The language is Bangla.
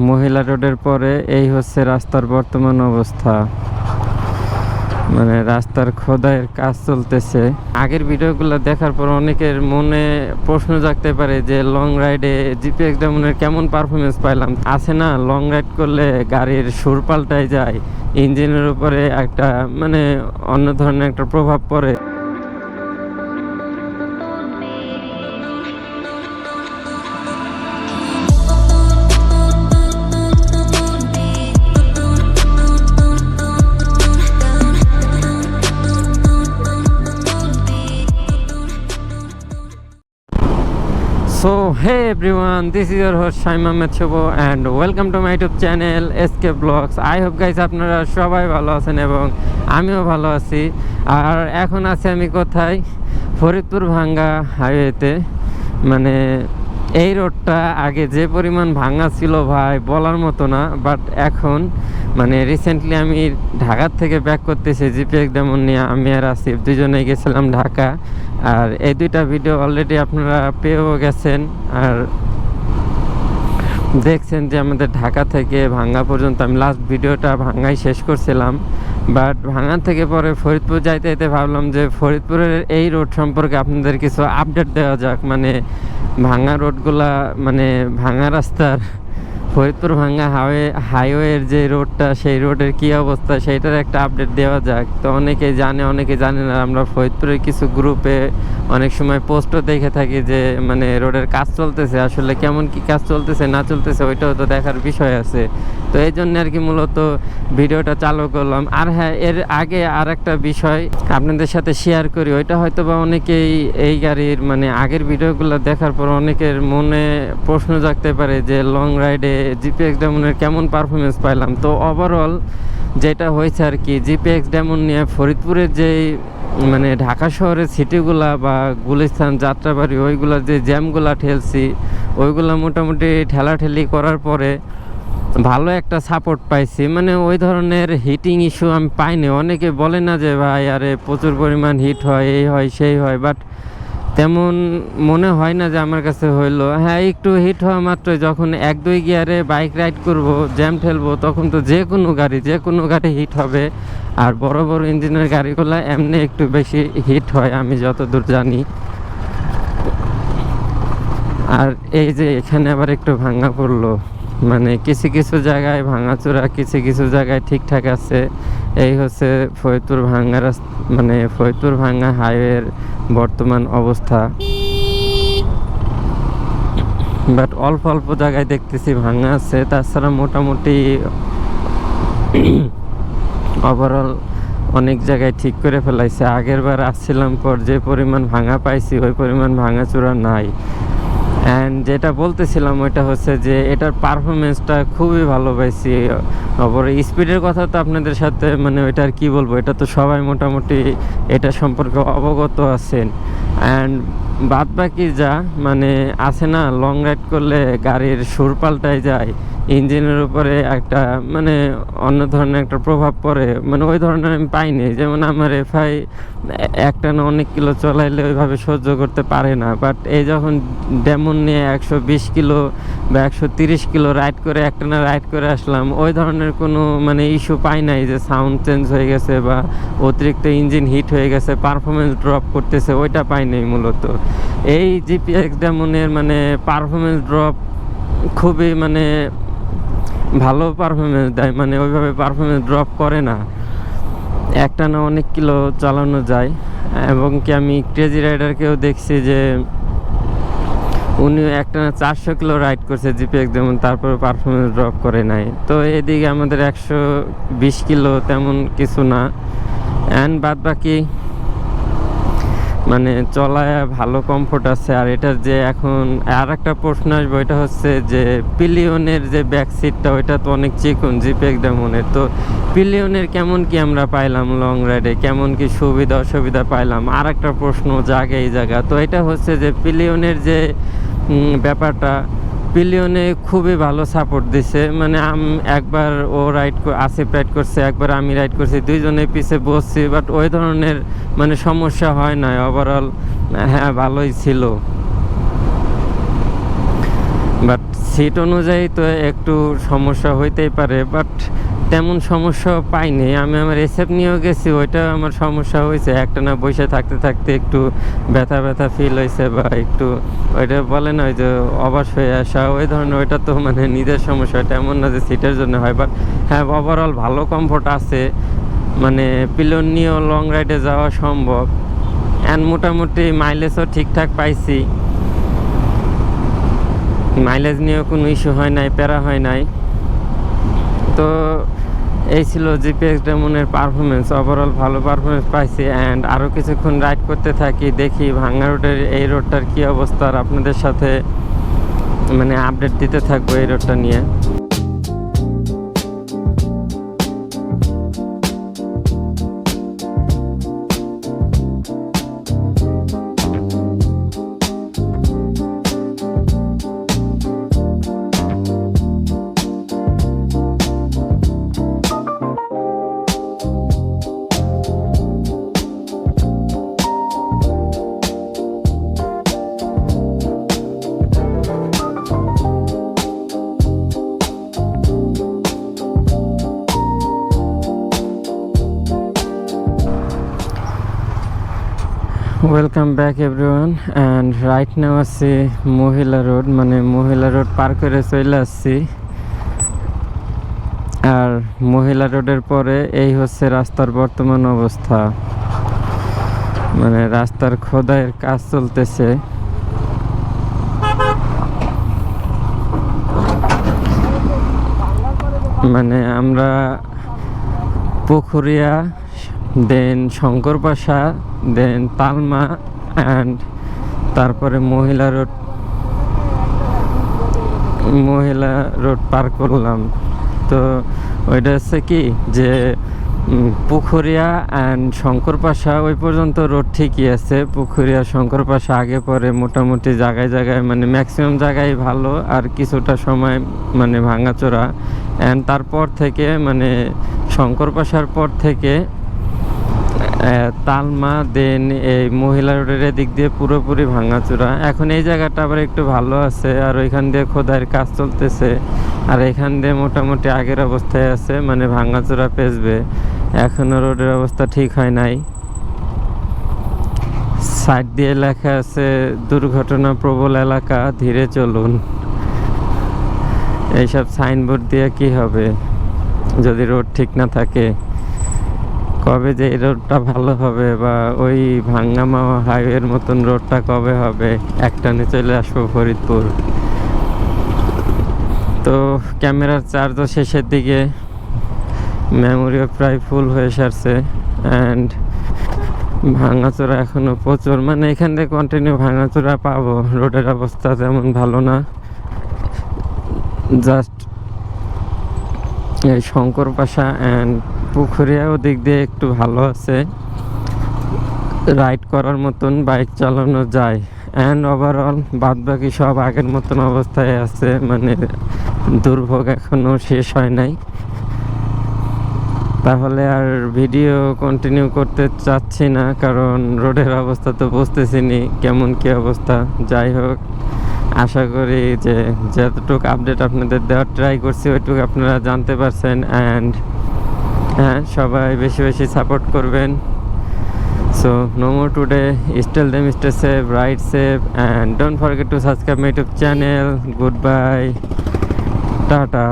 মহিলা রোডের পরে এই হচ্ছে রাস্তার বর্তমান অবস্থা। মানে রাস্তার খোদাইয়ের কাজ চলতেছে। আগের ভিডিওগুলো দেখার পর অনেকের মনে প্রশ্ন জাগতে পারে যে লং রাইডে জিপিএক্স ডায়মন্ডের কেমন পারফরমেন্স পাইলাম। আছে না, লং রাইড করলে গাড়ির সুর পাল্টায় যায়, ইঞ্জিনের উপরে একটা মানে অন্য ধরনের একটা প্রভাব পড়ে। So hey everyone, this is your host Shaim Ahmed Shobo and welcome to my YouTube channel SK Vlogs. I hope guys আপনারা সবাই ভালো আছেন এবং আমিও ভালো আছি। আর এখন আছি আমি কোথায়? ফরিদপুর ভাঙ্গা হাইওয়েতে। মানে এই রোডটা আগে যে পরিমাণ ভাঙা ছিল ভাই বলার মতো না, বাট এখন মানে রিসেন্টলি আমি ঢাকার থেকে ব্যাক করতেছি জিপিএক্স ডায়মন্ড নিয়ে। আমি আর আসিফ দুজনেই গেছিলাম ঢাকা, আর এই দুইটা ভিডিও অলরেডি আপনারা পেয়েও গেছেন আর দেখছেন যে আমাদের ঢাকা থেকে ভাঙ্গা পর্যন্ত আমি লাস্ট ভিডিওটা ভাঙ্গাই শেষ করছিলাম। বাট ভাঙ্গা থেকে পরে ফরিদপুর যাইতে যেতে ভাবলাম যে ফরিদপুরের এই রোড সম্পর্কে আপনাদের কিছু আপডেট দেওয়া যাক। মানে ভাঙ্গা রোডগুলা, মানে ভাঙ্গা রাস্তার ফরিদপুর ভাঙ্গা হাইওয়ের যে রোডটা, সেই রোডের কী অবস্থা সেইটার একটা আপডেট দেওয়া যাক। তো অনেকে জানে, অনেকে জানে না। আমরা ফরিদপুরের কিছু গ্রুপে অনেক সময় পোস্টও দেখে থাকি যে মানে রোডের কাজ চলতেছে, আসলে কেমন কি কাজ চলতেছে না চলতেছে ওইটাও তো দেখার বিষয় আছে। তো এই জন্য আর কি মূলত ভিডিওটা চালু করলাম। আর হ্যাঁ, এর আগে আর একটা বিষয় আপনাদের সাথে শেয়ার করি। ওইটা হয়তো বা অনেকেই এই গাড়ির মানে আগের ভিডিওগুলো দেখার পর অনেকের মনে প্রশ্ন জাগতে পারে যে লং রাইডে জিপিএক্স ডায়মন্ডের কেমন পারফরমেন্স পাইলাম। তো ওভারঅল যেটা হয়েছে আর কি, জিপিএক্স ডায়মন্ড নিয়ে ফরিদপুরের যে মানে ঢাকা শহরের সিটিগুলা বা গুলিস্তান, যাত্রাবাড়ি, ওইগুলোর যে জ্যামগুলা ঠেলছি, ওইগুলা মোটামুটি ঠেলাঠেলি করার পরে ভালো একটা সাপোর্ট পাইছি। মানে ওই ধরনের হিটিং ইস্যু আমি পাইনি। অনেকে বলে না যে ভাই আরে প্রচুর পরিমাণ হিট হয়, এই হয় সেই হয়, বাট তেমন মনে হয় না যে আমার কাছে হইলো। হ্যাঁ, একটু হিট হওয়া মাত্র যখন 1-2 গিয়ারে বাইক রাইড করব, জ্যাম ঠেলবো, তখন তো যে কোনো গাড়ি হিট হবে। আর বড় বড় ইঞ্জিনের গাড়িগুলো এমনি একটু বেশি হিট হয় আমি যতদূর জানি। আর এই যে এখানে আবার একটু ভাঙা পড়লো, মানে কিছু কিছু জায়গায় ভাঙাচোরা, কিছু কিছু জায়গায় ঠিকঠাক আছে। এই হচ্ছে ফরিদপুর ভাঙ্গা মানে ফরিদপুর ভাঙ্গা হাইওয়ের বর্তমান অবস্থা। বাট অল্প অল্প জায়গায় দেখতেছি ভাঙা আছে, তাছাড়া মোটামুটি ওভারঅল অনেক জায়গায় ঠিক করে ফেলাইছে। আগের বার আসছিলাম পর যে পরিমাণ ভাঙা পাইছি ওই পরিমাণ ভাঙাচোরা নাই। অ্যান্ড যেটা বলতেছিলাম ওইটা হচ্ছে যে এটার পারফরমেন্সটা খুবই ভালো পাইছি। অপরে স্পিডের কথা তো আপনাদের সাথে মানে ওইটা আর কী বলবো, এটা তো সবাই মোটামুটি এটা সম্পর্কে অবগত আছেন। অ্যান্ড বাদ বাকি যা মানে আছে না, লং রাইড করলে গাড়ির সুর পাল্টায় যায়, ইঞ্জিনের উপরে একটা মানে অন্য ধরনের একটা প্রভাব পড়ে, মানে ওই ধরনের আমি পাইনি। যেমন আমার এফআই একটানা অনেক কিলো চলাইলে ওইভাবে সহ্য করতে পারে না, বাট এই যখন ডেমন নিয়ে 120 কিলো বা 130 কিলো রাইড করে একটানা রাইড করে আসলাম, ওই ধরনের কোনো মানে ইস্যু পাই নাই যে সাউন্ড চেঞ্জ হয়ে গেছে বা অতিরিক্ত ইঞ্জিন হিট হয়ে গেছে, পারফরমেন্স ড্রপ করতেছে, ওইটা পাই নাই মূলত। এই জিপিএক্স ডেমনের মানে পারফরমেন্স ড্রপ খুবই মানে ভালো পারফরমেন্স দেয়, মানে ওইভাবে পারফরমেন্স ড্রপ করে না, একটানা অনেক কিলো চালানো যায়। এবং কি আমি ক্রেজি রাইডারকেও দেখছি যে উনি একটানা 400 কিলো রাইড করছে জিপিএক্স যেমন, তারপরে পারফরমেন্স ড্রপ করে নাই। তো এদিকে আমাদের 120 কিলো তেমন কিছু না। অ্যান্ড বাদ বাকি মানে চলায় ভালো কমফোর্ট আছে। আর এটার যে এখন আর একটা প্রশ্ন আসবে, ওইটা হচ্ছে যে পিলিয়নের যে ব্যাক সিটটা ওইটা তো অনেক চিকন জিপিএক্স ডায়মন্ডের। তো পিলিয়নের কেমন কি আমরা পাইলাম লং রাইডে, কেমন কি সুবিধা অসুবিধা পাইলাম, আর একটা প্রশ্ন জাগে এই জায়গা। তো এটা হচ্ছে যে পিলিয়নের যে ব্যাপারটা, পিলিয়নে খুবই ভালো সাপোর্ট দিছে। মানে একবার ও আসিফ রাইড করছে, একবার আমি রাইড করছি, দুইজনে পিছে বসছি, বাট ওই ধরনের মানে সমস্যা হয় না। ওভারঅল হ্যাঁ ভালোই ছিল। বাট সিট অনুযায়ী তো একটু সমস্যা হইতেই পারে, বাট তেমন সমস্যা পাইনি। আমি আমার এসএফ নিয়েও গেছি, ওইটা আমার সমস্যা হয়েছে, একটা না বসে থাকতে থাকতে একটু ব্যথা ব্যথা ফিল হয়েছে, বা একটু ওইটা বলে না ওই যে অবাস হয়ে আসা, ওই ধরনের। ওইটা তো মানে নিজের সমস্যা, এটা এমন না যে সিটের জন্য হয়। বাট হ্যাঁ, ওভারঅল ভালো কমফোর্ট আছে, মানে পিলন নিয়েও লং রাইডে যাওয়া সম্ভব। অ্যান্ড মোটামুটি মাইলেজও ঠিকঠাক পাইছি, মাইলেজ নিয়েও কোনো ইস্যু হয় নাই, প্যারা হয় নাই। তো এই ছিল জিপিএক্স ডেমনের পারফরমেন্স। ওভারঅল ভালো পারফরমেন্স পাইছি। অ্যান্ড আরও কিছুক্ষণ রাইড করতে থাকি, দেখি ভাঙ্গা রোডের এই রোডটার কী অবস্থা, আর আপনাদের সাথে মানে আপডেট দিতে থাকবো এই রোডটা নিয়ে। Welcome back everyone. And right now আছি মহিলা রোড, মানে মহিলা রোড পার করে চলে আসছি। আর মহিলা রোডের পরে এই হচ্ছে রাস্তার বর্তমান অবস্থা, মানে রাস্তার খোদাইয়ের কাজ চলতেছে। মানে আমরা পুখুরিয়া, দেন শঙ্করপাশা, দেন তালমা, অ্যান্ড তারপরে মহিলা রোড পার করলাম। তো ওইটা হচ্ছে কি যে পুখুরিয়া অ্যান্ড শঙ্করপাশা ওই পর্যন্ত রোড ঠিকই আছে। পুখুরিয়া শঙ্করপাশা আগে পরে মোটামুটি জায়গায় জায়গায়, মানে ম্যাক্সিমাম জায়গায় ভালো, আর কিছুটা সময় মানে ভাঙাচোরা। অ্যান্ড তারপর থেকে মানে শঙ্করপাশার পর থেকে তালমা, দেন এই মহিলা রোডের দিক দিয়ে পুরোপুরি ভাঙাচোরা। এখন এই জায়গাটা আবার একটু ভালো আছে, আর ওইখান দিয়ে খোদাইয়ের কাজ চলতেছে। আর এখান দিয়ে মোটামুটি আগের অবস্থায় আছে, মানে ভাঙাচোরা পেঁচবে। এখনও রোডের অবস্থা ঠিক হয় নাই। সাইড দিয়ে লেখা আছে দুর্ঘটনা প্রবল এলাকা, ধীরে চলুন। এইসব সাইনবোর্ড দিয়ে কি হবে যদি রোড ঠিক না থাকে? কবে যে এই রোডটা ভালো হবে, বা ওই ভাঙ্গামাওয়া হাইওয়ের মতন রোডটা কবে হবে? একটানে চলে আসবো ফরিদপুর। তো ক্যামেরার চার্জও শেষের দিকে, মেমোরিও প্রায় ফুল হয়ে সারছে। অ্যান্ড ভাঙাচোরা এখনও প্রচুর, মানে এখান থেকে কন্টিনিউ ভাঙাচোরা পাবো। রোডের অবস্থা তেমন ভালো না। জাস্ট এই শঙ্করপাশা অ্যান্ড পুখুরিয়া ওদিক দিয়ে একটু ভালো আছে, রাইড করার মতন, বাইক চালানো যায়। অ্যান্ড ওভারঅল বাদ বাকি সব আগের মতন অবস্থায় আছে, মানে দুর্ভোগ এখনও শেষ হয় নাই। তাহলে আর ভিডিও কন্টিনিউ করতে চাচ্ছি না, কারণ রোডের অবস্থা তো বুঝতেছি নি কেমন কী অবস্থা। যাই হোক, আশা করি যে যতটুকু আপডেট আপনাদের দেওয়ার ট্রাই করছি ওইটুকু আপনারা জানতে পারছেন। অ্যান্ড হ্যাঁ, সবাই বেশি বেশি সাপোর্ট করবেন। So no more today. Tell them stay safe, ride safe, and don't forget to subscribe my YouTube channel. Goodbye. Tata.